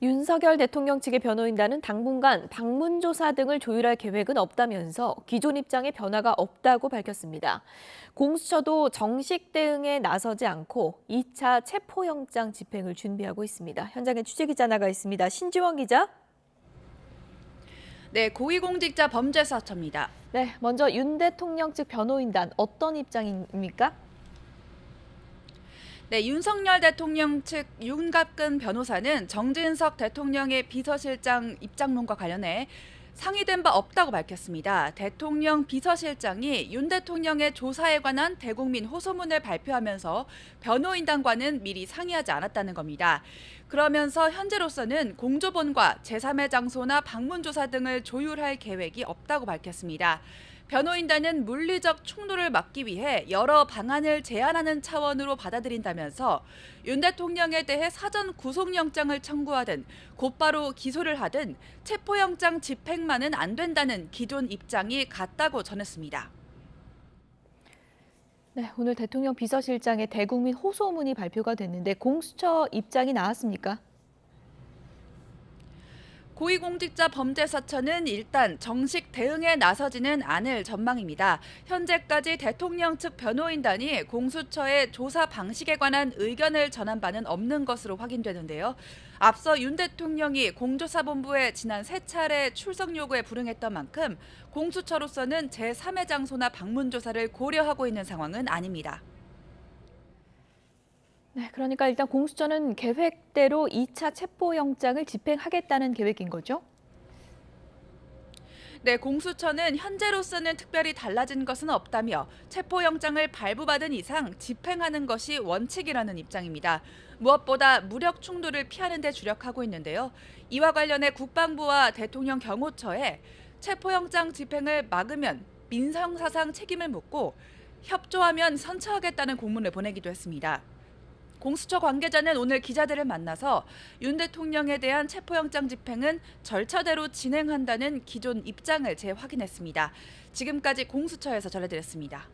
윤석열 대통령 측의 변호인단은 당분간 방문조사 등을 조율할 계획은 없다면서 기존 입장에 변화가 없다고 밝혔습니다. 공수처도 정식 대응에 나서지 않고 2차 체포영장 집행을 준비하고 있습니다. 현장에 취재기자 나가 있습니다. 신지원 기자. 네, 고위공직자 범죄사처입니다. 네, 먼저 윤 대통령 측 변호인단 어떤 입장입니까? 네, 윤석열 대통령 측 윤갑근 변호사는 정진석 대통령의 비서실장 입장문과 관련해 상의된 바 없다고 밝혔습니다. 대통령 비서실장이 윤 대통령의 조사에 관한 대국민 호소문을 발표하면서 변호인단과는 미리 상의하지 않았다는 겁니다. 그러면서 현재로서는 공조본과 제3의 장소나 방문조사 등을 조율할 계획이 없다고 밝혔습니다. 변호인단은 물리적 충돌을 막기 위해 여러 방안을 제안하는 차원으로 받아들인다면서 윤 대통령에 대해 사전 구속영장을 청구하든 곧바로 기소를 하든 체포영장 집행만은 안 된다는 기존 입장이 같다고 전했습니다. 네, 오늘 대통령 비서실장의 대국민 호소문이 발표가 됐는데 공수처 입장이 나왔습니까? 고위공직자 범죄사처는 일단 정식 대응에 나서지는 않을 전망입니다. 현재까지 대통령 측 변호인단이 공수처의 조사 방식에 관한 의견을 전한 바는 없는 것으로 확인되는데요. 앞서 윤 대통령이 공조사본부에 지난 3차례 출석 요구에 불응했던 만큼 공수처로서는 제3의 장소나 방문 조사를 고려하고 있는 상황은 아닙니다. 네, 그러니까 일단 공수처는 계획대로 2차 체포영장을 집행하겠다는 계획인 거죠? 네, 공수처는 현재로서는 특별히 달라진 것은 없다며 체포영장을 발부받은 이상 집행하는 것이 원칙이라는 입장입니다. 무엇보다 무력 충돌을 피하는 데 주력하고 있는데요. 이와 관련해 국방부와 대통령 경호처에 체포영장 집행을 막으면 민정사상 책임을 묻고 협조하면 선처하겠다는 공문을 보내기도 했습니다. 공수처 관계자는 오늘 기자들을 만나서 윤 대통령에 대한 체포영장 집행은 절차대로 진행한다는 기존 입장을 재확인했습니다. 지금까지 공수처에서 전해드렸습니다.